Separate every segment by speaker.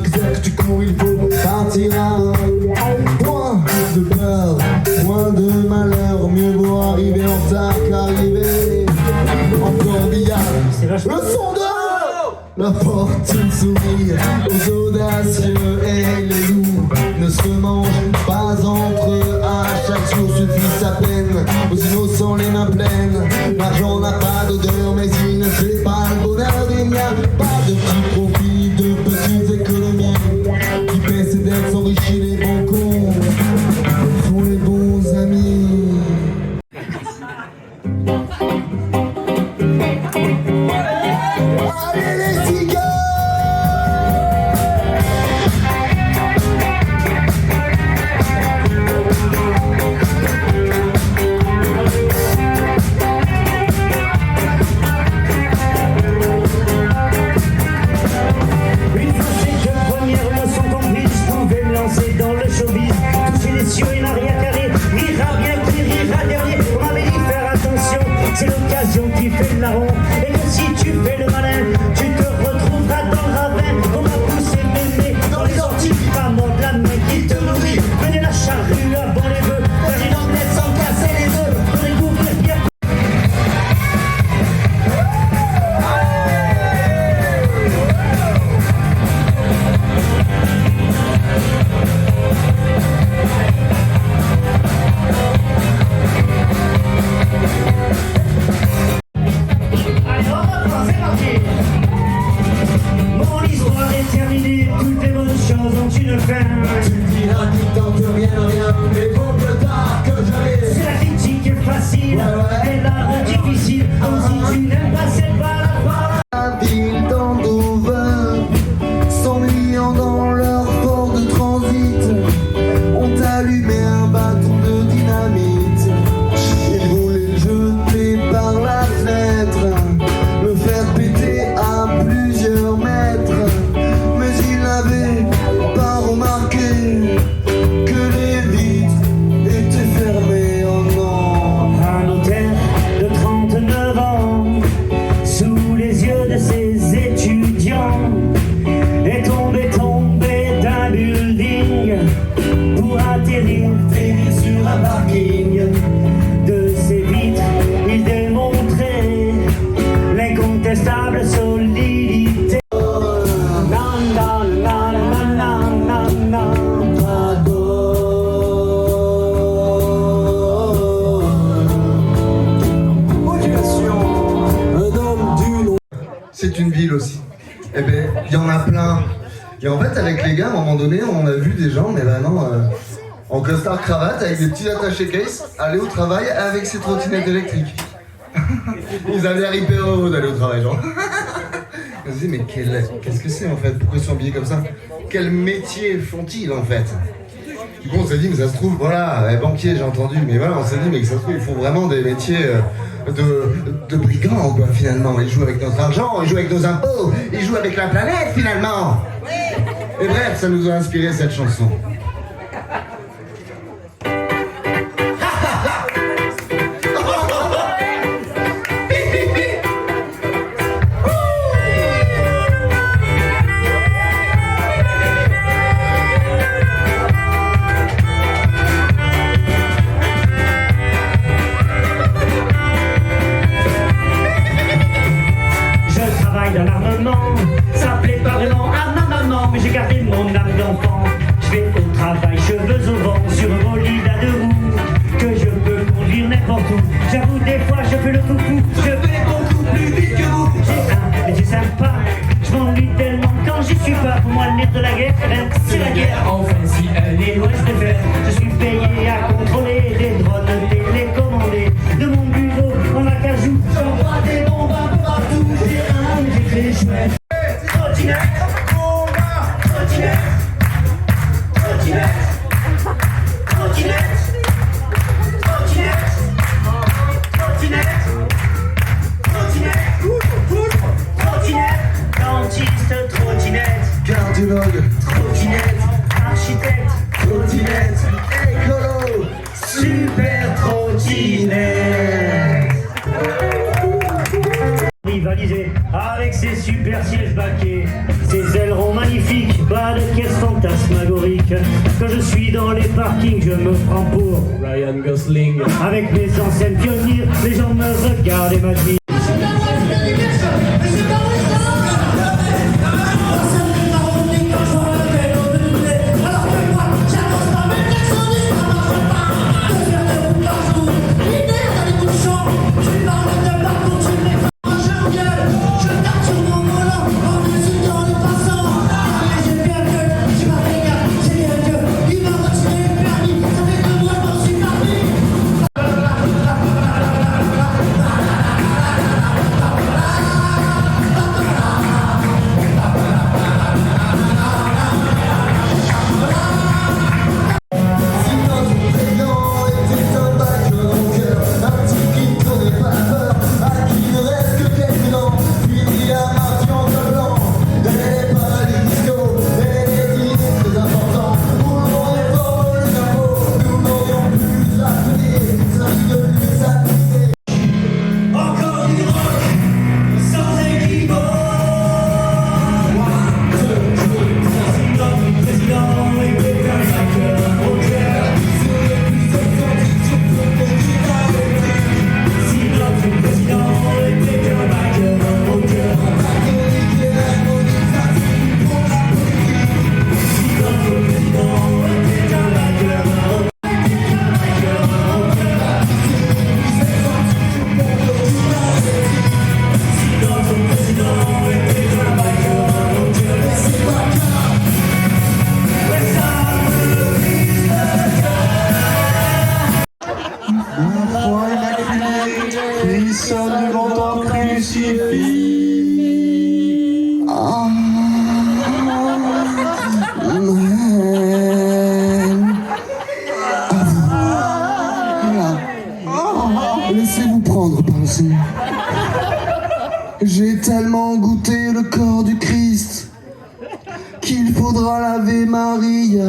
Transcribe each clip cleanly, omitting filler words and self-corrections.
Speaker 1: exact, tu cours, il faut partir à point de peur, point de malheur, mieux vaut arriver en retard qu'arriver en corbillard. Le son de la fortune sourit aux audacieux et les loups ne se mangent pas entre eux. À chaque jour suffit sa peine aux innocents les mains pleines. L'argent n'a pas d'odeur mais il ne fait pas le bonheur. Il n'y a pas de petits profits, de petites économies qui paient ses dettes, s'enrichit les bons cons, font les bons amis. Allez les cigares!
Speaker 2: C'est l'occasion qui fait le larron. Et que si tu fais le malin, tu te retrouveras dans le ravin. On va pousser mémé dans les orties, pas mordre la main qui te nourrit. Venez la charrue avant les bœufs, faire une omelette sans casser les œufs. Pour découvrir bien. Mon histoire est terminée, toutes les bonnes choses ont une fin.
Speaker 1: Tu diras qu'il tente rien, mais vaut mieux tard que jamais.
Speaker 2: C'est la critique est facile, et l'art difficile. Donc si tu n'aimes pas, c'est pas la parole.
Speaker 1: La ville d'Andover, 100 millions dans leur port de transit, ont allumé un bâton de dynamite. Ils voulaient le jeter par la fenêtre, le faire péter à plusieurs mètres. Mais ils n'avaient pas remarqué que les vitres étaient fermées. Oh non!
Speaker 2: Un notaire de 39 ans, sous les yeux de ses étudiants, est tombé d'un building pour atterrir sur un parking. De ses vitres, il démontrait l'incontestable solidité.
Speaker 1: C'est une ville aussi. Eh ben, il y en a plein. Et en fait, avec les gars, à un moment donné, on a vu des gens, mais maintenant, en costard cravate, avec des petits attachés case, aller au travail avec ses trottinettes électriques. Ils avaient l'air hyper heureux d'aller au travail, genre. On se dit, mais qu'est-ce que c'est en fait? Pourquoi ils sont habillés comme ça? Quel métier font-ils en fait? Du coup, on s'est dit, mais ça se trouve, voilà, banquier, j'ai entendu, mais voilà, on s'est dit, mais que ça se trouve, ils font vraiment des métiers de brigands, quoi, finalement. Ils jouent avec notre argent, ils jouent avec nos impôts, ils jouent avec la planète, finalement. Et bref, ça nous a inspiré cette chanson.
Speaker 2: Dans l'armement, ça plaît pas vraiment à ma maman, mais j'ai gardé mon âme d'enfant. Je vais au travail, cheveux au vent, sur un bolide à 2 roues, que je peux conduire n'importe où. J'avoue, des fois, je fais le foufou, je vais beaucoup plus vite que vous. J'ai un métier sympa, je m'ennuie tellement quand j'y suis pas. Pour moi, le nerf de la guerre, c'est la guerre. Enfin, si elle est loin, je préfère. Je suis payé à contrôler des drones télécommandés. De mon bureau, en acajou, j'envoie des bombes un peu partout. J'ai un métier chouette. Trottinette, trottinette, trottinette, trottinette, trottinette, trottinette, trottinette, trottinette, dentiste, trottinette,
Speaker 1: Cardiologue,
Speaker 2: trottinette, architecte,
Speaker 1: trottinette, écolo,
Speaker 2: super trottinette. Rivaliser avec ses super sièges baquets, ses ailerons magnifiques, bas de fantasmagorique. Quand je suis dans les parkings, je me prends pour
Speaker 3: Ryan Gosling.
Speaker 2: avec mes anciennes pionniers, les gens me regardent et m'admirent.
Speaker 3: Qui sonne devant ton crucifix.
Speaker 1: Laissez-vous prendre par le Seigneur. J'ai tellement goûté le corps du Christ qu'il faudra laver Maria.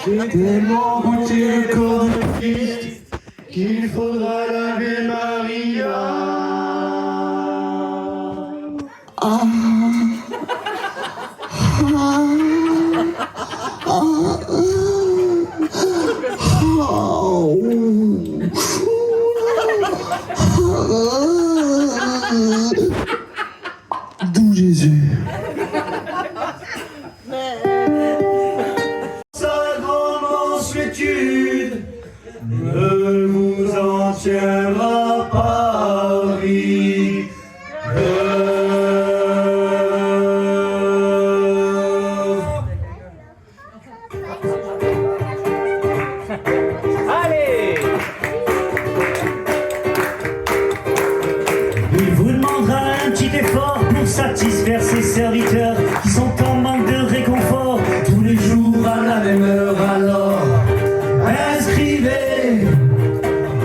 Speaker 3: J'ai tellement goûté le corps du Christ qu'il faudra laver Maria.
Speaker 1: D'où Jésus.
Speaker 2: Sa grande mansuétude ne vous en tiendra pas rigueur.
Speaker 3: Allez!
Speaker 2: Il vous demandera un petit effort pour satisfaire ses serviteurs qui sont en manque de réconfort tous les jours à la même heure. Alors, inscrivez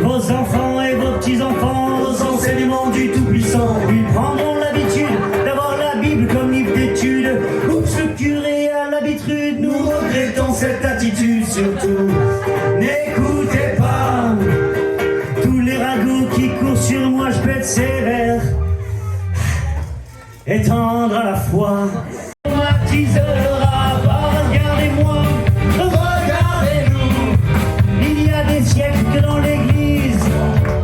Speaker 2: vos enfants et vos petits-enfants aux enseignements du Tout-Puissant. Ils prendront l'habitude d'avoir la Bible comme livre d'études. Oups, le curé a l'habitude, nous regrettons cette attitude. Surtout, n'écoutez pas tous les ragots qui courent sur moi, je pète sévère. Étendre à la foi, on baptisera pas. Regardez-moi, regardez-nous. Il y a des siècles que dans l'église,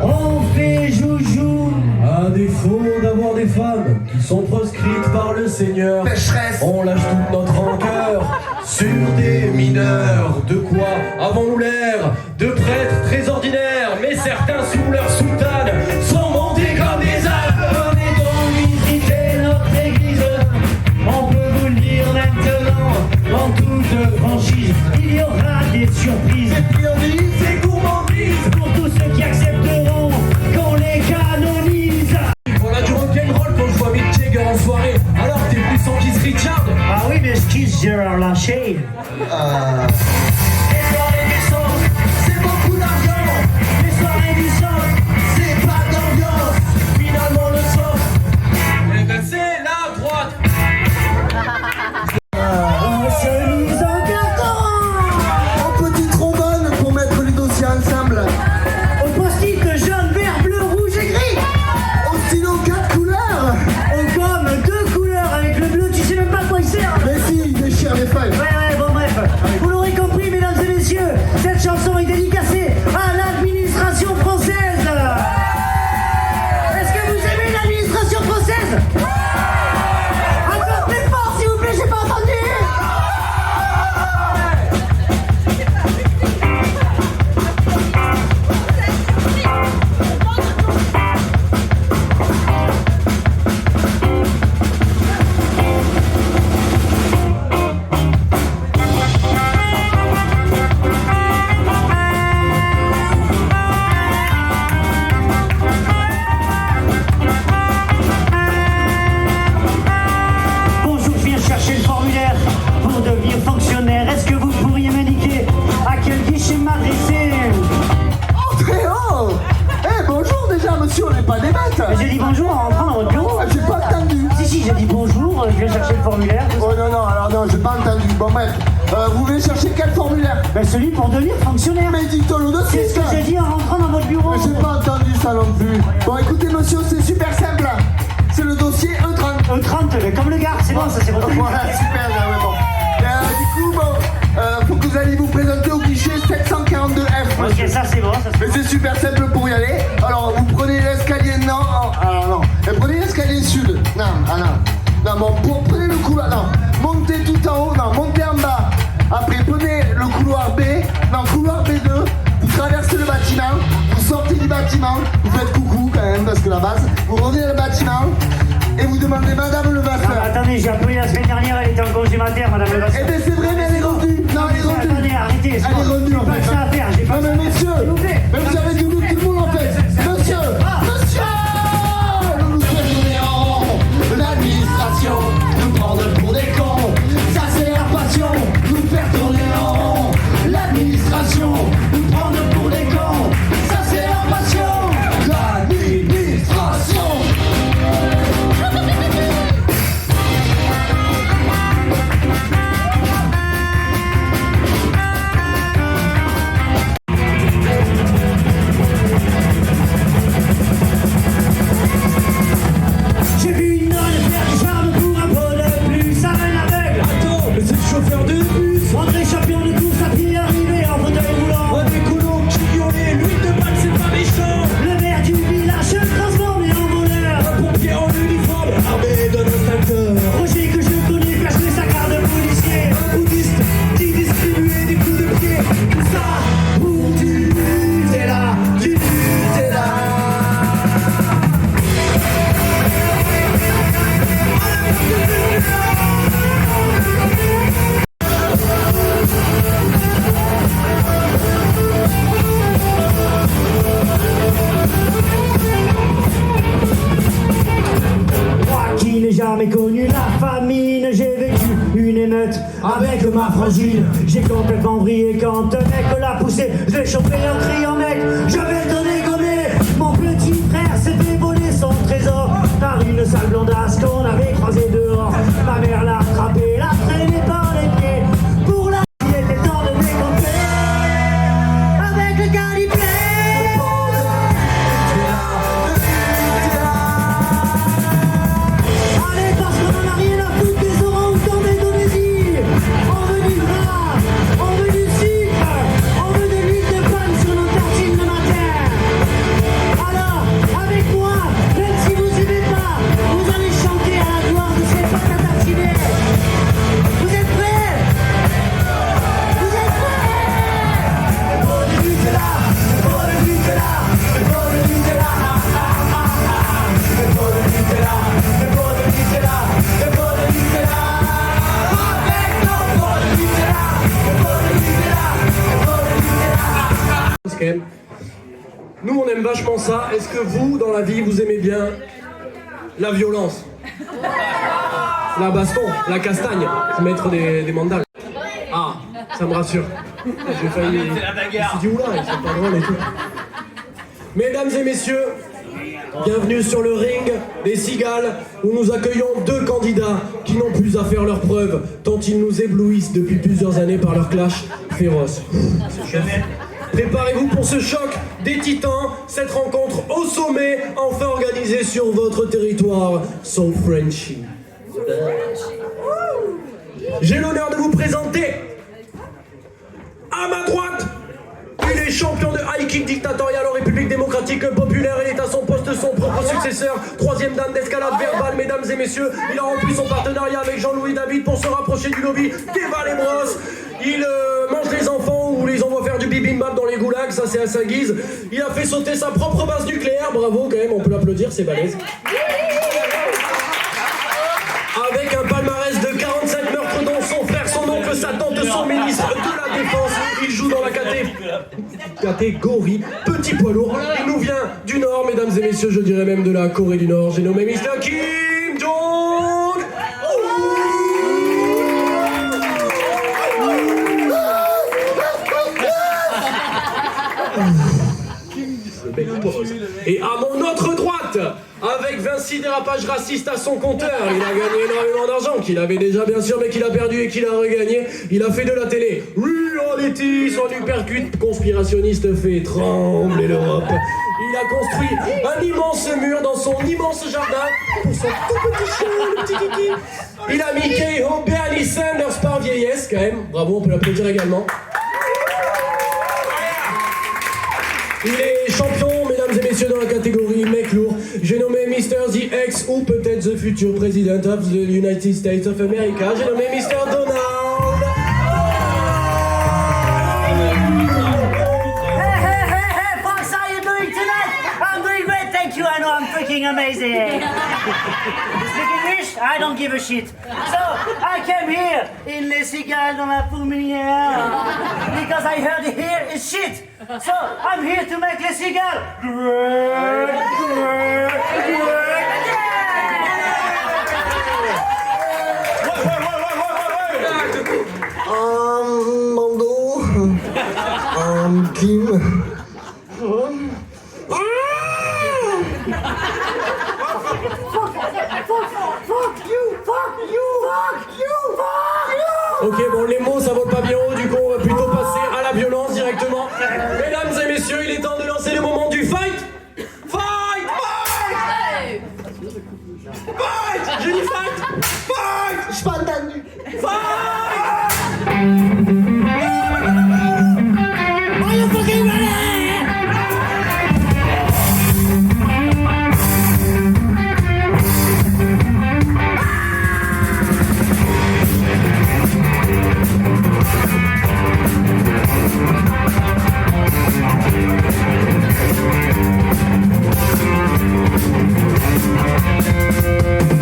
Speaker 2: on fait joujou.
Speaker 3: À défaut d'avoir des femmes qui sont proscrites par le Seigneur,
Speaker 1: Pécheresse.
Speaker 3: on lâche toute notre rancœur sur des mineurs. De quoi avons-nous l'air? De prêtres très ordinaires, mais certains sous leur soutane sont montés comme des ânes.
Speaker 2: Venez donc visiter notre église, on peut vous le dire maintenant, en toute franchise, il y aura des surprises.
Speaker 3: C'est gourmandise.
Speaker 2: Pour tous ceux qui accepteront qu'on les canonise.
Speaker 3: Voilà du rock'n'roll quand je vois Mick Jagger en soirée, alors que t'es plus sans Keith Richard.
Speaker 2: Ah oui, mais je kiffe Gérard Larcher.
Speaker 3: Les soirées du sang, c'est beaucoup d'argent.
Speaker 2: Les soirées du sang,
Speaker 3: C'est pas d'ambiance. Finalement le sang, eh ben c'est la droite.
Speaker 2: on se mise en carton.
Speaker 1: En petit trombone pour mettre les dossiers ensemble.
Speaker 2: Au post-it jaune, vert, bleu, rouge et gris.
Speaker 1: Au stylo 4 couleurs.
Speaker 2: Aux gommes 2 couleurs avec le bleu, tu sais même pas à quoi il sert.
Speaker 1: Mais si, j'ai pas entendu. Bon, bref. Vous voulez chercher quel formulaire?
Speaker 2: Ben celui pour devenir fonctionnaire.
Speaker 1: Mais dis-toi le dossier,
Speaker 2: C'est ce que j'ai dit en rentrant dans votre bureau.
Speaker 1: Mais j'ai pas entendu ça non plus. Bon, écoutez, monsieur, c'est super simple. C'est le dossier E30.
Speaker 2: E30, mais comme le gars, c'est bon, ça c'est retenu.
Speaker 1: Voilà, super, là, ouais, bon. Du coup, bon, faut que vous alliez vous présenter au guichet 742F.
Speaker 2: Ok, ça c'est bon, ça c'est
Speaker 1: Mais c'est super simple pour y aller. Alors, vous prenez l'escalier non. Alors, non. Et prenez l'escalier sud. Non, ah non. Non, bon, prenez le couloir. Non, montez tout en haut. Non, montez en bas. Après, prenez le couloir B. Non, couloir B2. Vous traversez le bâtiment. Vous sortez du bâtiment. Vous faites coucou quand même, parce que la base. Vous revenez dans le bâtiment. Et vous demandez Madame le Vasseur.
Speaker 2: Attendez, j'ai appelé la semaine dernière, elle était en congé mater, Madame le Vasseur.
Speaker 1: Eh ben c'est vrai, mais elle est revenue. Non, elle est revenue.
Speaker 2: Attendez, arrêtez.
Speaker 1: Elle est revenue en
Speaker 2: J'ai pas
Speaker 1: fait.
Speaker 2: que ça à faire, j'ai pas
Speaker 1: Non, mais monsieur,
Speaker 2: S'il vous plaît.
Speaker 1: mais vous avez du tout le monde en fait. Monsieur, nous nous prévenons. L'administration nous prend pour des cons. Ça c'est la passion, nous faire tourner en rond. L'administration nous prend pour des cons. Ça c'est la passion. L'administration.
Speaker 2: J'ai vu une nonne faire du charme pour un pot de plus. Ça mène aveugle.
Speaker 3: Attends, mais c'est le chauffeur de bus.
Speaker 2: André champion de course à pied arrivé en fauteuil roulant.
Speaker 3: Un écolo qui hurlait, l'huile de balle c'est pas méchant.
Speaker 2: Le maire du village se transformé en voleur.
Speaker 3: Un pompier en uniforme, armé d'un instincteur.
Speaker 2: Roger que je connais cache sa carte de policier.
Speaker 3: Un bouddhiste qui distribuait des coups de pied.
Speaker 2: Tout ça pour du Nutella, du Nutella. Moi qui n'ai jamais connu la famine, j'ai vécu une émeute avec ma frangine. J'ai complètement vrillé quand un mec l'a poussé. Je l'ai chopé en criant mec, je vais te dégommer. Mon petit frère s'est fait voler son trésor par une sale blondasse qu'on avait croisée dehors. Ma mère l'a attrapé, l'a traîné par les pieds. Pour la il était temps de décamper avec le calibré. Allez, parce qu'on en a rien à foutre des orangs-outans d'Indonésie. On veut du gras, on veut du sucre, on veut de l'huile de palme sur nos tartines le matin. Alors, avec moi, même si vous aimez pas, vous allez chanter à la gloire de ces pâtes à tartiner. Vous êtes prêts? Vous êtes prêts? Le pot de Nutella, le pot de Nutella, le pot de Nutella, ah ah ah ah. Le pot de Nutella, le pot de Nutella, le pot de Nutella. Avec nos pots de Nutella, le pot de Nutella, le pot de Nutella.
Speaker 3: Quand même. Nous on aime vachement ça. Est-ce que vous, dans la vie, vous aimez bien la violence? La baston, la castagne, se mettre des mandales. Ah, ça me rassure. J'ai failli... Je me suis dit, oula, ils sont pas drôles et tout. Mesdames et messieurs, bienvenue sur le ring des cigales où nous accueillons deux candidats qui n'ont plus à faire leurs preuves tant ils nous éblouissent depuis plusieurs années par leur clash féroce. Préparez-vous pour ce choc des titans, cette rencontre au sommet, enfin organisée sur votre territoire, So Frenchy. J'ai l'honneur de vous présenter, à ma droite, il est champion de high kick dictatorial en République démocratique populaire. Il est à son poste son propre successeur. Troisième dame d'escalade verbale, mesdames et messieurs. Il a rempli son partenariat avec Jean-Louis David pour se rapprocher du lobby des Val-et-Bros. Il mange les enfants ou les envoie faire du bibimbap dans les goulags, ça c'est à sa guise. Il a fait sauter sa propre base nucléaire, bravo quand même, on peut l'applaudir, c'est balèze. Avec un palmarès de 47 meurtres dont son frère, son oncle, sa tante, son ministre de la Défense. Il joue dans la catégorie petit poids lourd. Il nous vient du Nord, mesdames et messieurs, je dirais même de la Corée du Nord. J'ai nommé Mr. Kim Jong. Et à mon autre droite, Fight avec 26 dérapages racistes à son compteur. Il a gagné énormément d'argent, qu'il avait déjà bien sûr, mais qu'il a perdu et qu'il a regagné. Il a fait de la télé. Reality, son uppercut conspirationniste fait trembler l'Europe. Il a construit un immense mur dans son immense jardin pour son tout petit chien, le petit kiki. Il a mis KO Bernie Sanders par vieillesse, quand même. Bravo, on peut l'applaudir également. Il est champion, mesdames et messieurs, dans la catégorie mec lourd. J'ai nommé Mr. The Ex ou peut-être the future president of the United States of America. J'ai nommé Mr. Donald.
Speaker 4: Hey, folks, how you doing tonight? I'm doing great, thank you. I know I'm freaking amazing. You speak English? I don't give a shit. So, I came here in Les Cigales dans la Fourmilière because I heard here is shit. So, I'm here to make Les Cigales great, great, great.
Speaker 1: Mando, Kim.
Speaker 3: Ok, bon, les mots, ça vole pas bien haut, du coup, on va plutôt passer à la violence directement. Mesdames et messieurs, il est temps de lancer le moment du fight. Fight! Fight! Fight! J'ai dit fight! Fight!
Speaker 1: Spandan.
Speaker 3: Fight!
Speaker 4: Are you fucking ready?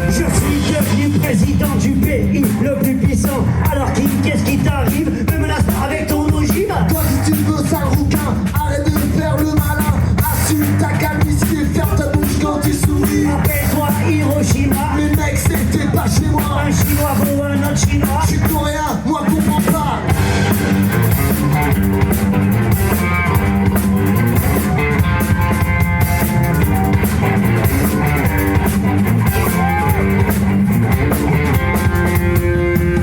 Speaker 2: Je suis devenu président du pays le plus puissant. Alors qu'est-ce qui t'arrive? Me menace pas avec ton ogive.
Speaker 1: Toi si tu veux sale rouquin, arrête de faire le malin. Assume ta calvitie et ferme ta bouche quand tu souris.
Speaker 2: Appelle-toi Hiroshima.
Speaker 1: Mais mec c'était pas chez moi.
Speaker 2: Un chinois vaut un autre chinois.
Speaker 1: Je suis coréen, moi comprends pas.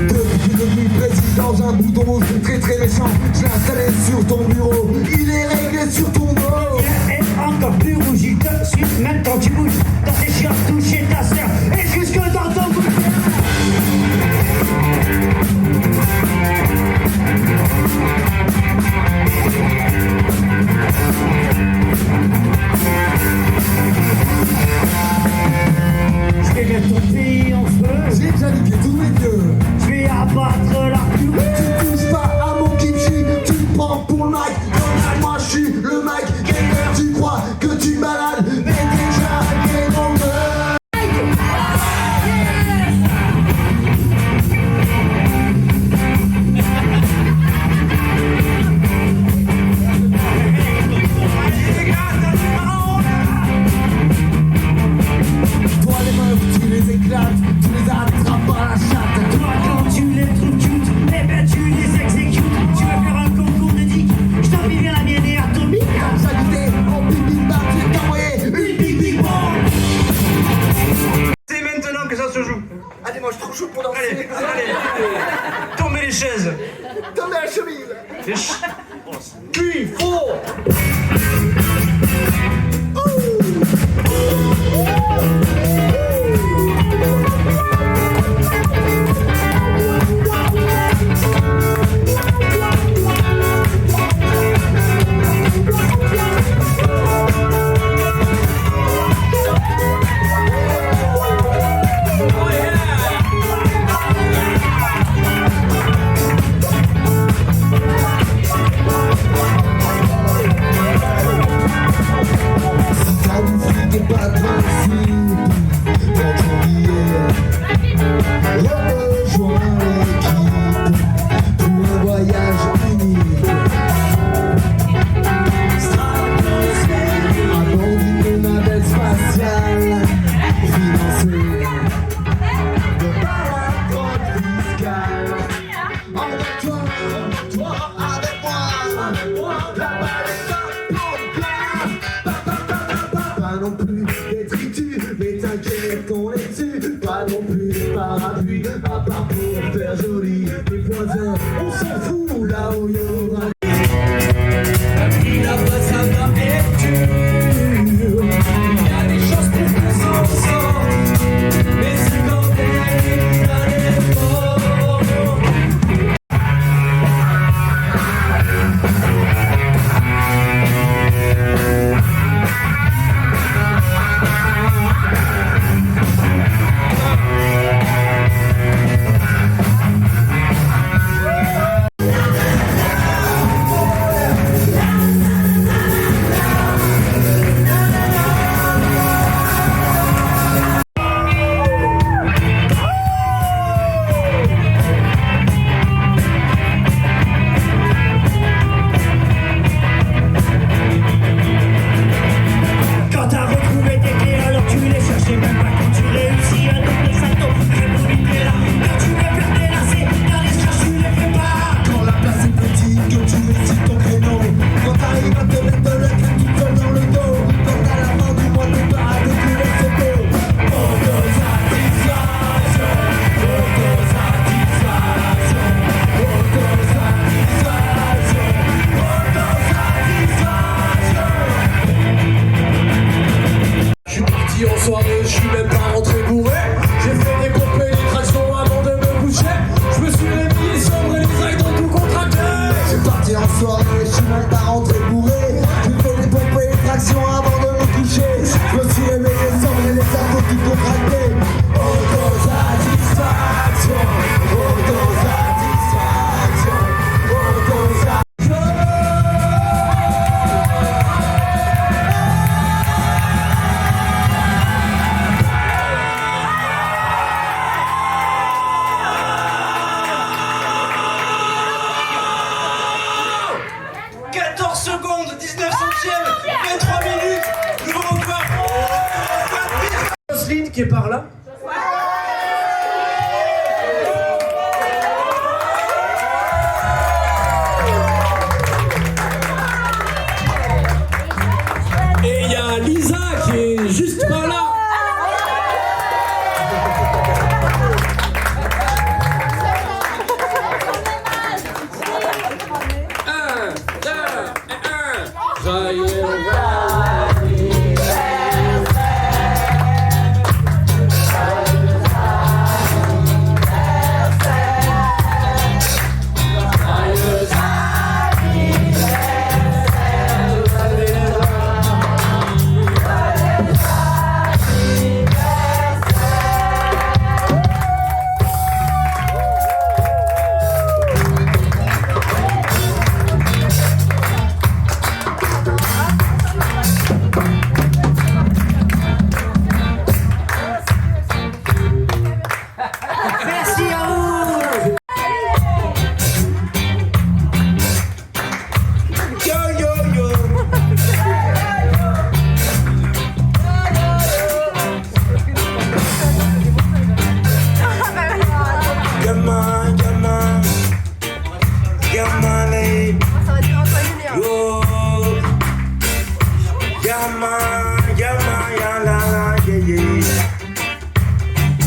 Speaker 1: Depuis devenu président, j'ai un bouton rouge très très méchant. Je l'ai installé sur ton bureau, il est réglé sur ton dos.
Speaker 2: Et encore plus rouge, il te suit même quand tu bouges. Dans tes chiottes, toucher ta sœur. Et jusque dans ton bouche. Je vais mettre ton pays en feu.
Speaker 1: J'ai déjà niqué tous mes dieux.
Speaker 2: Je vais abattre la pluie.
Speaker 1: Tu touches pas à mon kimchi, tu me prends pour le mec. Moi je suis le mec, gamer, tu crois que tu me balades, mais déjà game over. Toi les meufs, tu les éclates, tu les attrapes par la chatte.
Speaker 2: Toi quand tu les trouves cute, eh ben tu les exécutes. Tu veux faire un concours de dick, je t'envie bien la mienne et atomique.
Speaker 1: Comme j'habitais en big bang, je vais t'envoyer une big bomb.
Speaker 5: C'est maintenant que ça se joue.
Speaker 1: Allez, moi je suis trop chaud pour
Speaker 5: Allez,
Speaker 1: danser.
Speaker 5: allez, tombez les chaises.
Speaker 1: Tombez la chemise.
Speaker 5: Les ch-
Speaker 3: 3, 4.
Speaker 1: Oh
Speaker 6: amis, les voisins, on s'en fout là où il y aura.
Speaker 3: Là-bas ça va être dur. Il y a des chances pour qu'on s'en sorte, mais c'est quand même un effort.
Speaker 2: Quand t'as retrouvé tes clés, alors tu les cherchais même pas. Quand tu réussis à doubler salto, République est là. Quand tu veux faire tes lacets, dans les scratchs, tu les fais pas.
Speaker 6: Quand la place est petite, que tu récites ton créneau. Quand t'arrives à te mettre de la crème toute seule dans le dos. Quand à la fin du mois t'es pas de tous les photos. Autosatisfaction, autosatisfaction, autosatisfaction, autosatisfaction.
Speaker 3: Je suis parti en soirée, je suis même pas rentré bourré. J'ai fait des pompes et des tractions avant de me coucher. Je me suis réveillé sobre et les ailes ont tout contracté.
Speaker 6: Je suis parti en soirée, je suis même pas rentré bourré. J'ai fait des pompes et des tractions avant de me coucher. Je me suis réveillé sobre et les abdos tout contractés. Autosatisfaction, autosatisfaction, autosatisfaction.
Speaker 5: Secondes, 19 centièmes, 23 minutes, nouveau record.
Speaker 3: Jocelyne qui est par là. Et il y a Lisa qui est juste par là.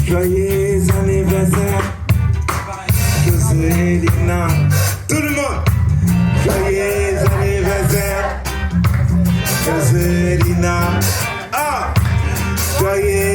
Speaker 6: Joyeux anniversaire, Joselina. Tout le monde. Joyeux anniversaire, Joselina. Ah, joyeux